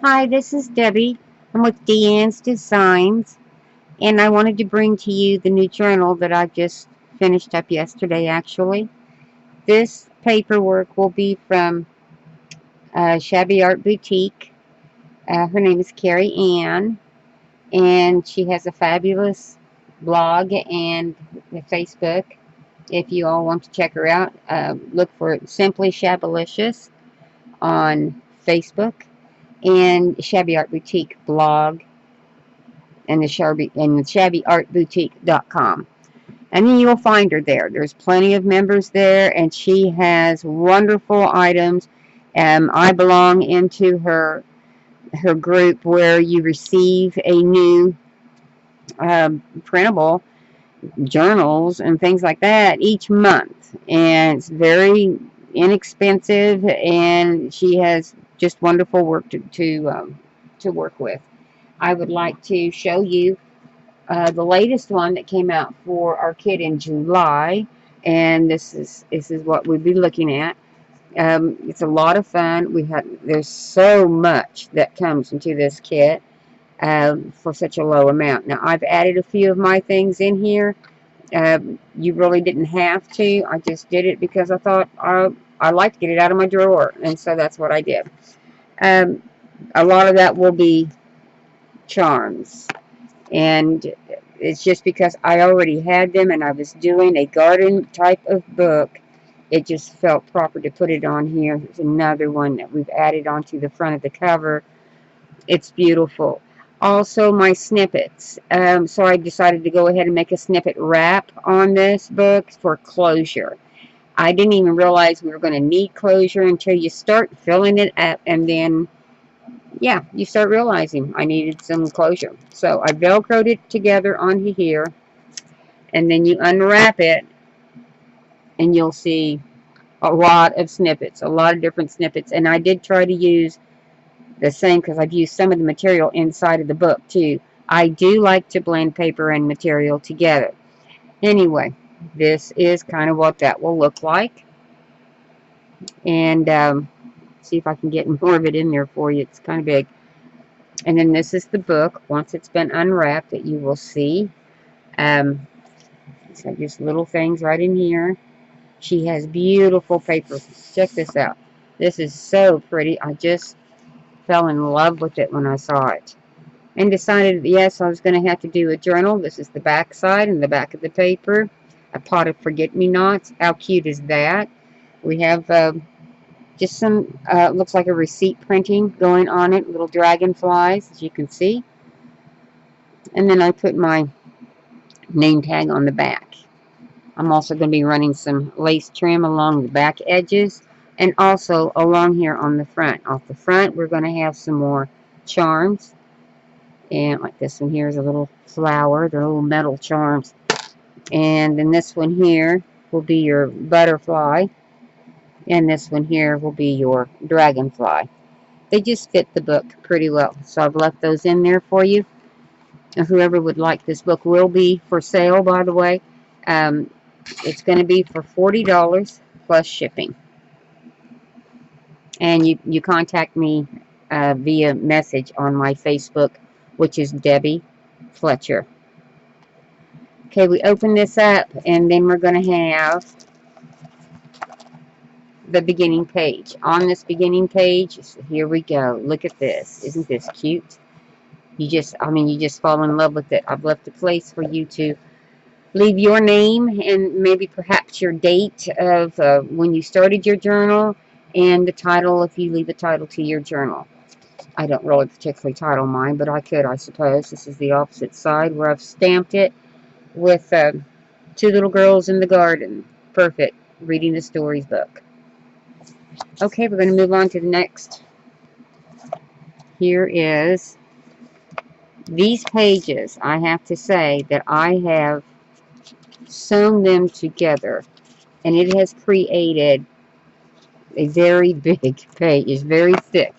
Hi, this is Debbie. I'm with D.Ann's Designs, and I wanted to bring to you the new journal that I just finished up yesterday, actually. This paperwork will be from Shabby Art Boutique. Her name is Carrie Ann, and she has a fabulous blog and a Facebook. If you all want to check her out, look for Simply Shabalicious on Facebook and Shabby Art Boutique blog and the shabbyartboutique.com. And then you'll find her there. There's plenty of members there, and she has wonderful items. I belong into her group where you receive a new printable journals and things like that each month, and it's very inexpensive. And she has just wonderful work to work with. I would like to show you the latest one that came out for our kit in July, and this is what we'll be looking at. It's a lot of fun. There's so much that comes into this kit for such a low amount. Now I've added a few of my things in here. You really didn't have to. I just did it because I thought I like to get it out of my drawer, and so that's what I did. Um, a lot of that will be charms. And it's just because I already had them and I was doing a garden type of book. It just felt proper to put it on here. There's another one that we've added onto the front of the cover. It's beautiful. Also, my snippets. So I decided to go ahead and make a snippet wrap on this book for closure. I didn't even realize we were going to need closure until you start filling it up, and then yeah, you start realizing I needed some closure. So I velcroed it together onto here, and then you unwrap it, and you'll see a lot of snippets, a lot of different snippets. And I did try to use the same because I've used some of the material inside of the book too. I do like to blend paper and material together. Anyway, this is kind of what that will look like. And see if I can get more of it in there for you. It's kind of big. And then this is the book once it's been unwrapped that you will see. Um, so just little things right in here. She has beautiful paper. Check this out. This is so pretty. I just fell in love with it when I saw it. And decided, yes, I was going to have to do a journal. This is the back side and the back of the paper. A pot of forget-me-nots. How cute is that? We have just some, looks like a receipt printing going on it. Little dragonflies, as you can see. And then I put my name tag on the back. I'm also going to be running some lace trim along the back edges and also along here on the front. Off the front, we're going to have some more charms. And like this one here is a little flower. They're little metal charms. And then this one here will be your butterfly. And this one here will be your dragonfly. They just fit the book pretty well. So I've left those in there for you. And whoever would like this book will be for sale, by the way. Um, it's going to be for $40 plus shipping. And you contact me via message on my Facebook, which is Debbie Fletcher. Okay, we open this up, and then we're going to have the beginning page. On this beginning page, here we go. Look at this. Isn't this cute? You just fall in love with it. I've left a place for you to leave your name and maybe perhaps your date of when you started your journal and the title if you leave a title to your journal. I don't really particularly title mine, but I could, I suppose. This is the opposite side where I've stamped it with two little girls in the garden. Perfect. Reading the stories book. Okay, we're going to move on to the next. Here is these pages. I have to say that I have sewn them together, and it has created a very big page. It's very thick.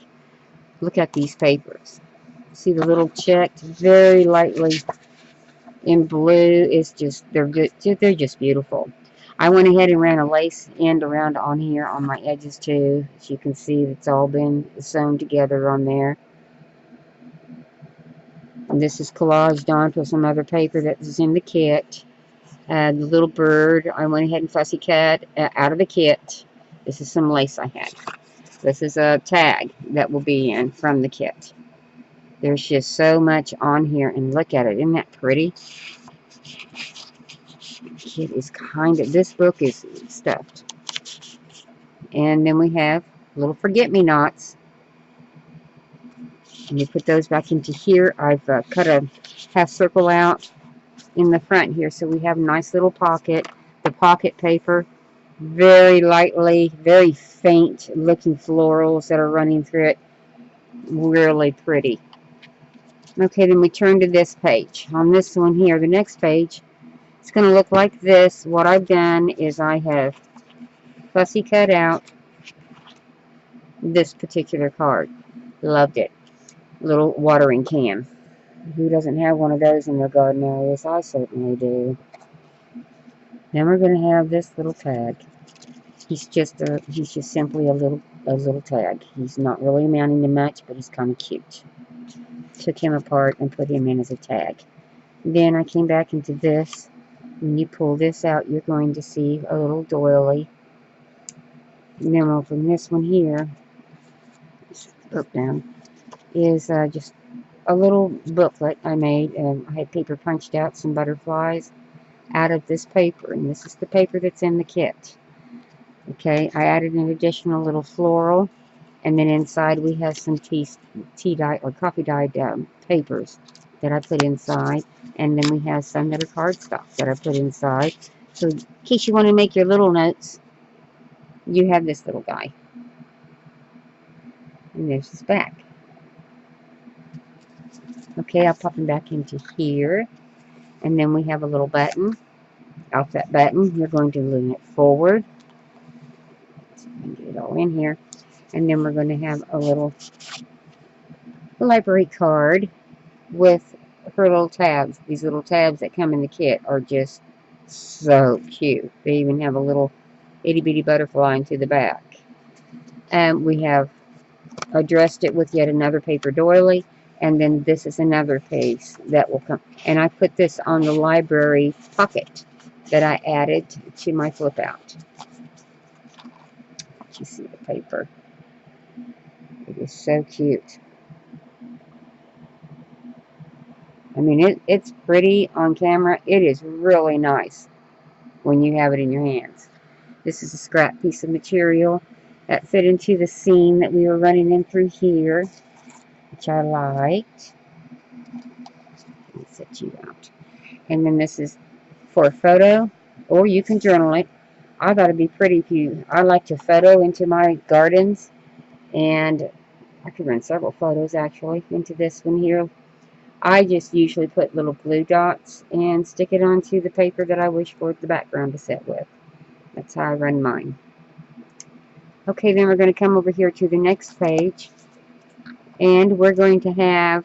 Look at these papers. See the little checked very lightly in blue. It's just they're just beautiful. I went ahead and ran a lace end around on here on my edges too. As you can see, it's all been sewn together on there. And this is collaged onto some other paper that was in the kit. The little bird, I went ahead and fussy cut out of the kit. This is some lace I had. This is a tag that will be in from the kit. There's just so much on here, and look at it. Isn't that pretty? It is this book is stuffed. And then we have little forget-me-nots. And you put those back into here. I've cut a half circle out in the front here, so we have a nice little pocket. The pocket paper, very lightly, very faint looking florals that are running through it. Really pretty. Okay, then we turn to this page. On this one here, the next page, it's going to look like this. What I've done is I have fussy cut out this particular card. Loved it. Little watering can. Who doesn't have one of those in their garden areas? I certainly do. Then we're going to have this little tag. He's just simply a little tag. He's not really amounting to much, but he's kind of cute. Took him apart and put him in as a tag. Then I came back into this. When you pull this out, you're going to see a little doily. And then over from this one here, up down, is just a little booklet I made. I had paper punched out some butterflies out of this paper, and this is the paper that's in the kit. Okay, I added an additional little floral, and then inside we have some tea dye or coffee dyed papers that I put inside, and then we have some that are cardstock that I put inside. So in case you want to make your little notes, you have this little guy. And there's his back. Okay, I'll pop him back into here, and then we have a little button. Off that button, you're going to lean it forward. Get it all in here. And then we're going to have a little library card with her little tabs. These little tabs that come in the kit are just so cute. They even have a little itty bitty butterfly into the back. And we have addressed it with yet another paper doily. And then this is another piece that will come. And I put this on the library pocket that I added to my flip out. You see the paper. It is so cute. I mean, it's pretty on camera. It is really nice when you have it in your hands. This is a scrap piece of material that fit into the seam that we were running in through here, which I liked. I'll set you out. And then this is for a photo, or you can journal it. I thought it'd be pretty if I like to photo into my gardens, and I could run several photos actually into this one here. I just usually put little glue dots and stick it onto the paper that I wish for the background to set with. That's how I run mine. Okay, then we're going to come over here to the next page, and we're going to have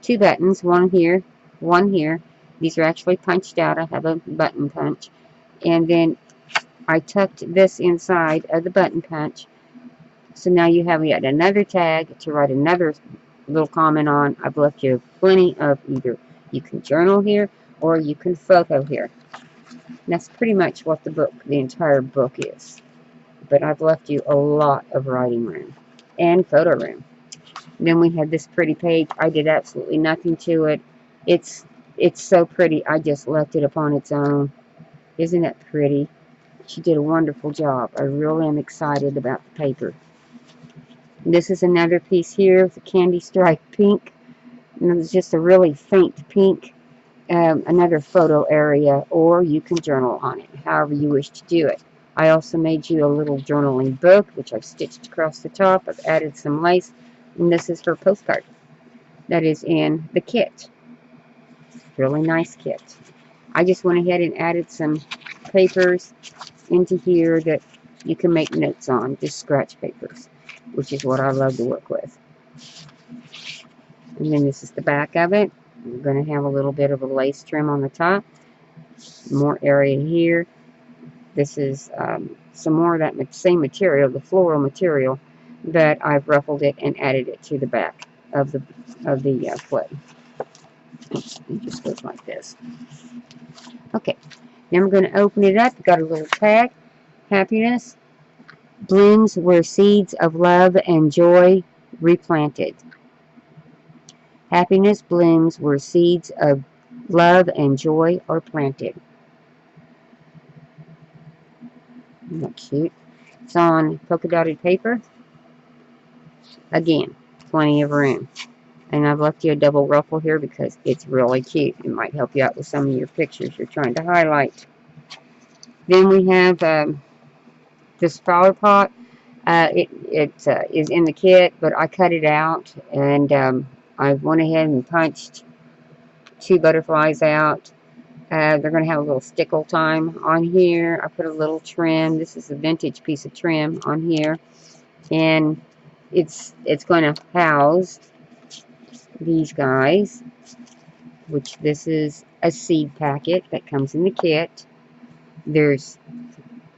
two buttons, one here, one here. These are actually punched out. I have a button punch, and then I tucked this inside of the button punch. So now you have yet another tag to write another little comment on. I've left you plenty of either you can journal here or you can photo here. And that's pretty much what the entire book is. But I've left you a lot of writing room and photo room. And then we have this pretty page. I did absolutely nothing to it. It's so pretty. I just left it upon its own. Isn't that pretty? She did a wonderful job. I really am excited about the paper. This is another piece here with a candy stripe pink. And it's just a really faint pink. Another photo area, or you can journal on it, however you wish to do it. I also made you a little journaling book, which I've stitched across the top. I've added some lace, and this is her postcard that is in the kit. Really nice kit. I just went ahead and added some papers into here that you can make notes on, just scratch papers, which is what I love to work with. And then this is the back of it. We're going to have a little bit of a lace trim on the top. More area here. This is some more of that same material, the floral material, but I've ruffled it and added it to the back of the flip. It just goes like this. Okay, then we're going to open it up. Got a little tag. Happiness blooms where seeds of love and joy replanted. Happiness blooms where seeds of love and joy are planted. Isn't that cute? It's on polka dotted paper. Again, plenty of room. And I've left you a double ruffle here because it's really cute. It might help you out with some of your pictures you're trying to highlight. Then we have this flower pot. It is in the kit, but I cut it out, and I went ahead and punched 2 butterflies out. They're going to have a little stickle time on here. I put a little trim. This is a vintage piece of trim on here, and it's going to house these guys, which this is a seed packet that comes in the kit. There's,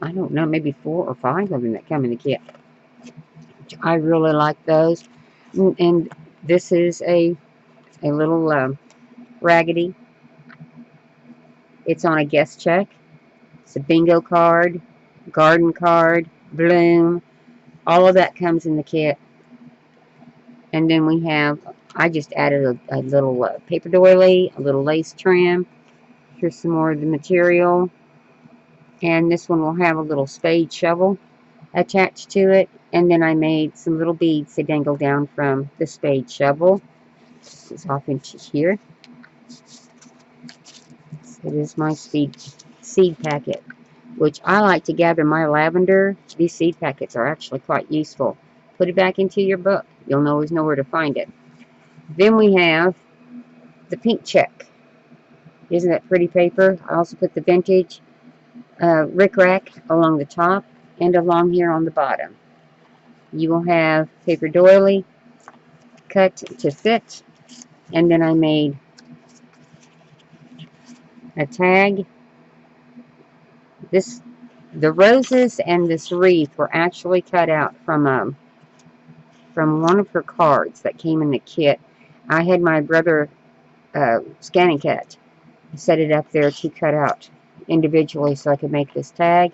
I don't know, maybe 4 or 5 of them that come in the kit. I really like those. And this is a little raggedy. It's on a guest check. It's a bingo card, garden card, bloom. All of that comes in the kit. And then we have, I just added a little paper doily, a little lace trim. Here's some more of the material. And this one will have a little spade shovel attached to it. And then I made some little beads that dangle down from the spade shovel. This is off into here. It is my seed packet, which I like to gather my lavender. These seed packets are actually quite useful. Put it back into your book. You'll always know where to find it. Then we have the pink check. Isn't that pretty paper? I also put the vintage rickrack along the top and along here on the bottom. You will have paper doily cut to fit, and then I made a tag. The roses and this wreath were actually cut out from one of her cards that came in the kit. I had my brother scanning cat set it up there to cut out individually so I could make this tag,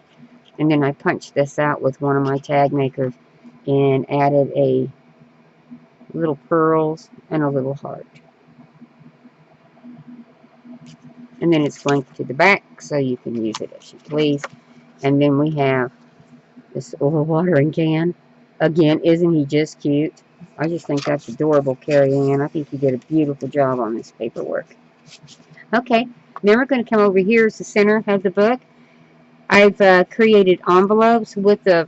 and then I punched this out with one of my tag makers and added a little pearls and a little heart. And then it's linked to the back so you can use it as you please. And then we have this little watering can. Again, isn't he just cute? I just think that's adorable, Carrie Ann. I think you did a beautiful job on this paperwork. Okay, then we're going to come over here as the center of the book. I've created envelopes with the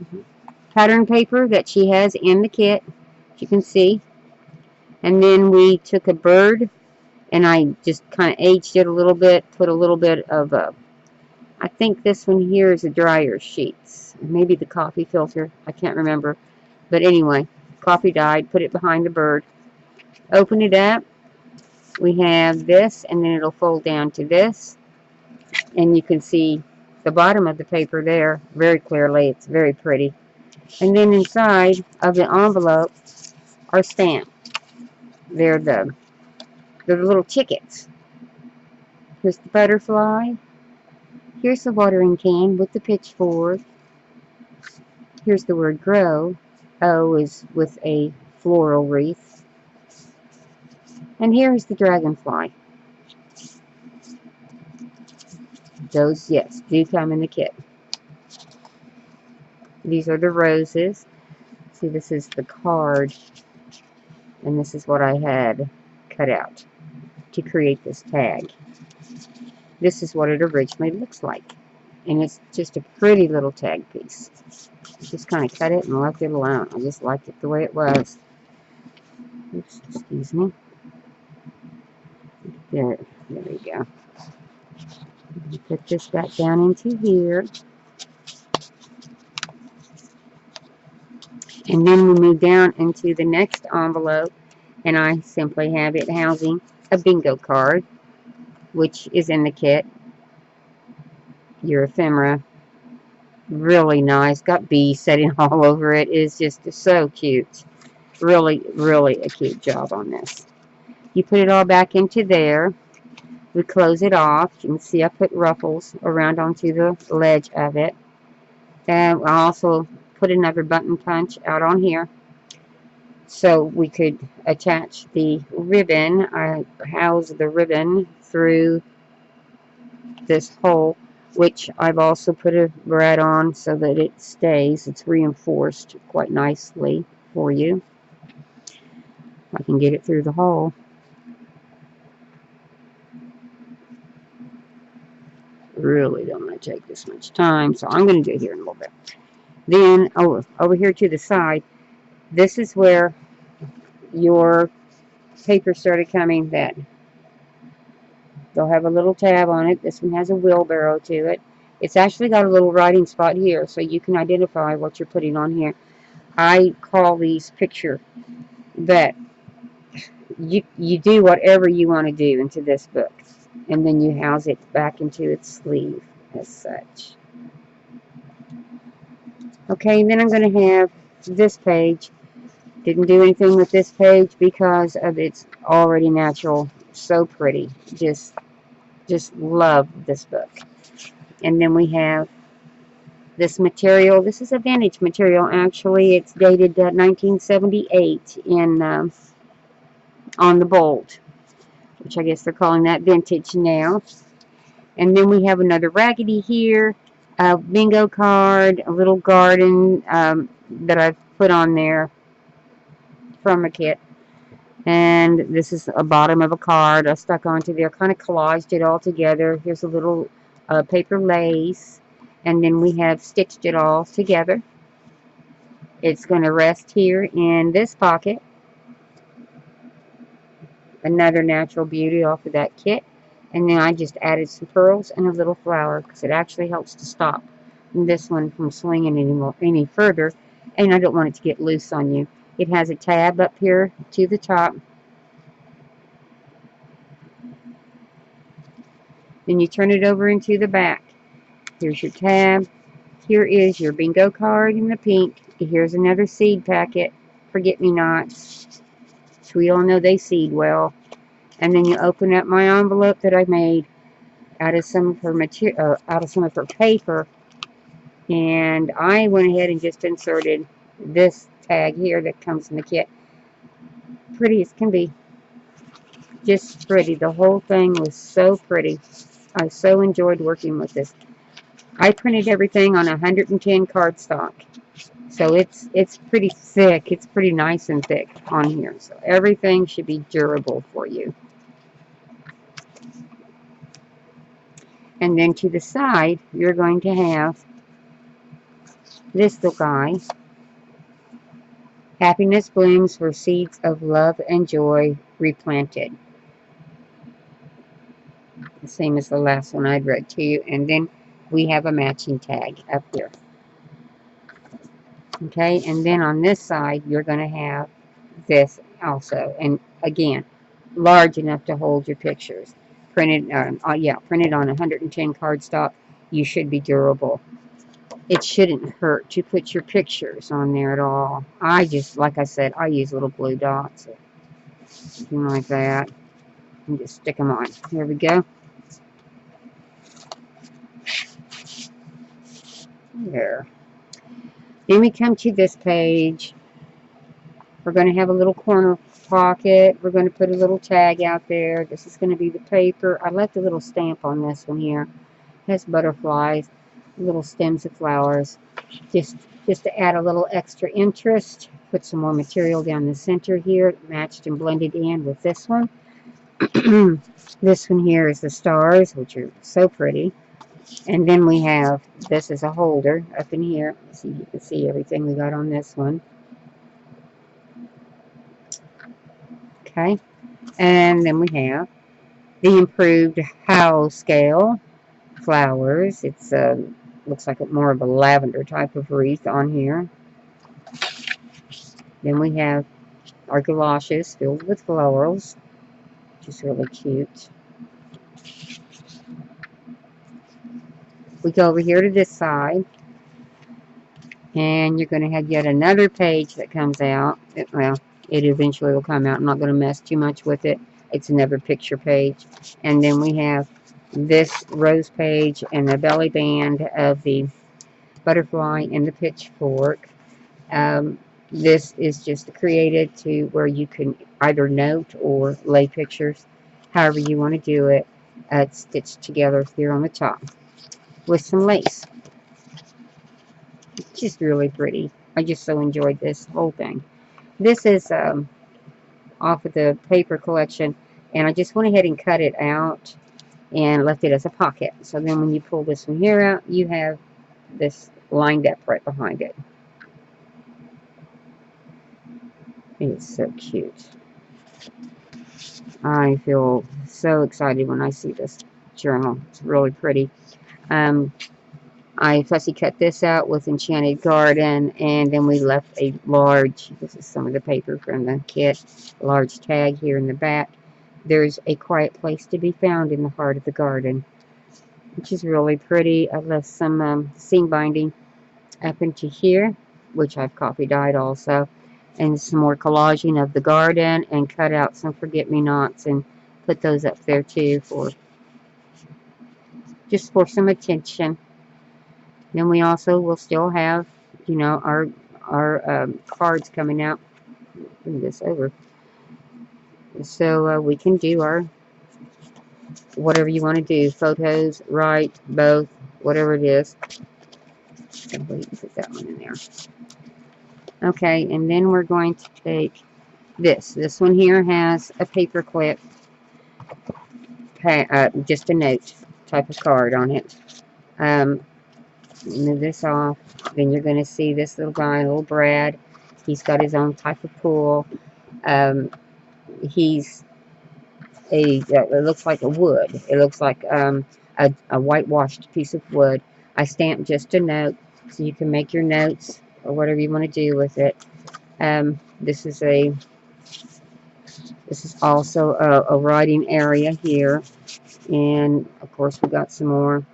pattern paper that she has in the kit, as you can see. And then we took a bird, and I just kind of aged it a little bit, put a little bit of I think this one here is a dryer sheets. Maybe the coffee filter. I can't remember. But anyway, coffee dyed. Put it behind the bird. Open it up. We have this, and then it'll fold down to this. And you can see the bottom of the paper there very clearly. It's very pretty. And then inside of the envelope are stamps. They're the little tickets. Here's the butterfly. Here's the watering can with the pitchfork. Here's the word grow. O is with a floral wreath. And here's the dragonfly. Those, yes, do come in the kit. These are the roses. See, this is the card. And this is what I had cut out to create this tag. This is what it originally looks like. And it's just a pretty little tag piece. Just kind of cut it and left it alone. I just liked it the way it was. Oops, excuse me. There we go. Put this back down into here. And then we move down into the next envelope, and I simply have it housing a bingo card, which is in the kit. Your ephemera. Really nice. Got bees setting all over it. It's just so cute. Really, really a cute job on this. You put it all back into there. We close it off. You can see I put ruffles around onto the ledge of it. And I also put another button punch out on here so we could attach the ribbon. I house the ribbon through this hole, which I've also put a brad on so that it stays. It's reinforced quite nicely for you. I can get it through the hole. Really don't want to take this much time, so I'm going to do it here in a little bit. Then over here to the side, this is where your paper started coming. That they'll have a little tab on it. This one has a wheelbarrow to it. It's actually got a little writing spot here, so you can identify what you're putting on here. I call these picture, but you do whatever you want to do into this book, and then you house it back into its sleeve as such. Okay, and then I'm going to have this page. Didn't do anything with this page because of its already natural. So pretty. Just love this book. And then we have this material. This is a vintage material, actually. It's dated 1978 in on the bolt, which I guess they're calling that vintage now. And then we have another raggedy here, a bingo card, a little garden that I've put on there from a kit. And this is a bottom of a card I stuck onto there, kind of collaged it all together. Here's a little paper lace, and then we have stitched it all together. It's going to rest here in this pocket. Another natural beauty off of that kit. And then I just added some pearls and a little flower because it actually helps to stop this one from swinging any further, and I don't want it to get loose on you. It has a tab up here to the top. Then you turn it over into the back. Here's your tab. Here is your bingo card in the pink. Here's another seed packet. Forget-me-nots. We all know they seed well. And then you open up my envelope that I made out of some of her material, out of some of her paper. And I went ahead and just inserted this tag here that comes in the kit. Pretty as can be. Just pretty. The whole thing was so pretty. I so enjoyed working with this. I printed everything on 110 cardstock. So it's pretty thick. It's pretty nice and thick on here. So everything should be durable for you. And then to the side, you're going to have this little guy. Happiness blooms where seeds of love and joy replanted. The same as the last one I'd read to you. And then we have a matching tag up here. Okay, and then on this side, you're going to have this also. And again, large enough to hold your pictures. Printed, printed on 110 cardstock. You should be durable. It shouldn't hurt to put your pictures on there at all. I just, like I said, I use little blue dots. Something like that. And just stick them on. There we go. There. Then we come to this page. We're going to have a little corner pocket. We're going to put a little tag out there. This is going to be the paper. I left a little stamp on this one here. It has butterflies, little stems of flowers. Just to add a little extra interest. Put some more material down the center here. Matched and blended in with this one. This one here is the stars, which are so pretty. And then we have this as a holder up in here. Let's see if you can see everything we got on this one. Okay. And then we have the improved Howe scale flowers. It's looks like more of a lavender type of wreath on here. Then we have our galoshes filled with florals, which is really cute. We go over here to this side, and you're going to have yet another page that comes out. Well, it eventually will come out. I'm not going to mess too much with it. It's another picture page. And then we have this rose page and the belly band of the butterfly and the pitchfork. Um, this is just created to where you can either note or lay pictures, however you want to do it. It's stitched together here on the top with some lace. It's just really pretty. I just so enjoyed this whole thing. This is off of the paper collection, and I just went ahead and cut it out and left it as a pocket. So then when you pull this one here out, you have this lined up right behind it. It's so cute. I feel so excited when I see this journal. It's really pretty. Um, I fussy cut this out with Enchanted Garden, and then we left a large, this is some of the paper from the kit, large tag here in the back. There's a quiet place to be found in the heart of the garden, which is really pretty. I left some seam binding up into here, which I've copy dyed also, and some more collaging of the garden, and cut out some forget-me-nots and put those up there too for just for some attention. Then we also will still have, you know, our cards coming out. Bring this over, so we can do our whatever you want to do, photos, write, both, whatever it is. Wait, put that one in there. Okay, and then we're going to take this. This one here has a paper clip, just a note type of card on it. Move this off. Then you're going to see this little guy, little Brad. He's got his own type of pool. He's it looks like a wood. It looks like a whitewashed piece of wood. I stamped just a note, so you can make your notes or whatever you want to do with it. This is also a writing area here, and of course we got some more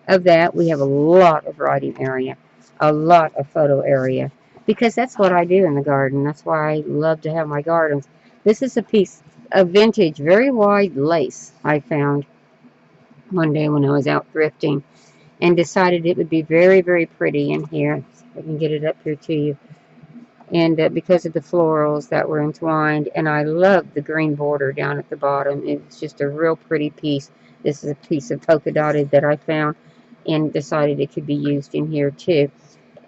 of that. We have a lot of writing area, a lot of photo area, because that's what I do in the garden. That's why I love to have my gardens. This is a piece of vintage, very wide lace I found one day when I was out thrifting, and decided it would be very, very pretty in here. So I can get it up here to you. And because of the florals that were entwined, and I love the green border down at the bottom. It's just a real pretty piece. This is a piece of polka dotted that I found and decided it could be used in here too.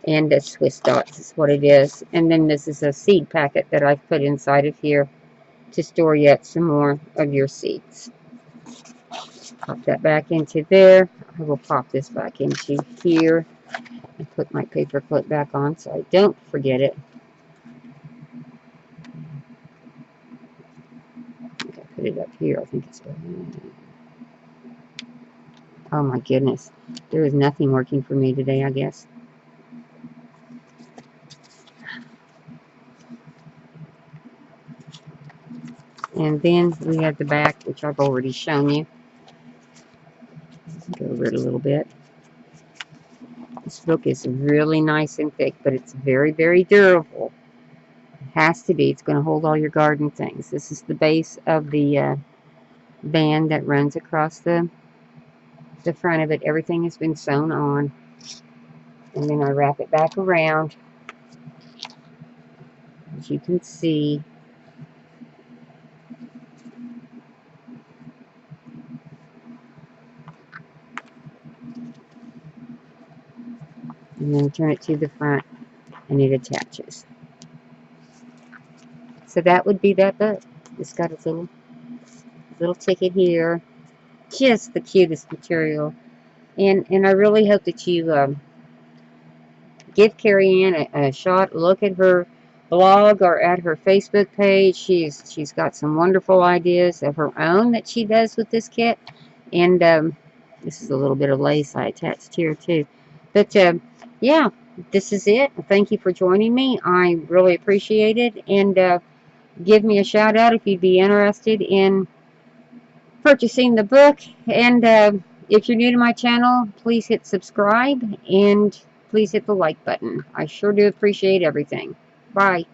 And Swiss dots is what it is. And then this is a seed packet that I've put inside of here to store yet some more of your seeds. Pop that back into there. I will pop this back into here and put my paper clip back on so I don't forget it. Put it up here. I think it's oh my goodness, there is nothing working for me today, I guess. And then we have the back, which I've already shown you. Go over it a little bit. This book is really nice and thick, but it's very, very durable. Has to be. It's going to hold all your garden things. This is the base of the band that runs across the front of it. Everything has been sewn on, and then I wrap it back around, as you can see. And then turn it to the front, and it attaches. So that would be that book. It's got its little ticket here. Just the cutest material. And I really hope that you give Carrie Ann a shot. Look at her blog or at her Facebook page. She's got some wonderful ideas of her own that she does with this kit. And this is a little bit of lace I attached here too. But yeah, this is it. Thank you for joining me. I really appreciate it. And give me a shout out if you'd be interested in purchasing the book. And if you're new to my channel, please hit subscribe and please hit the like button. I sure do appreciate everything. Bye.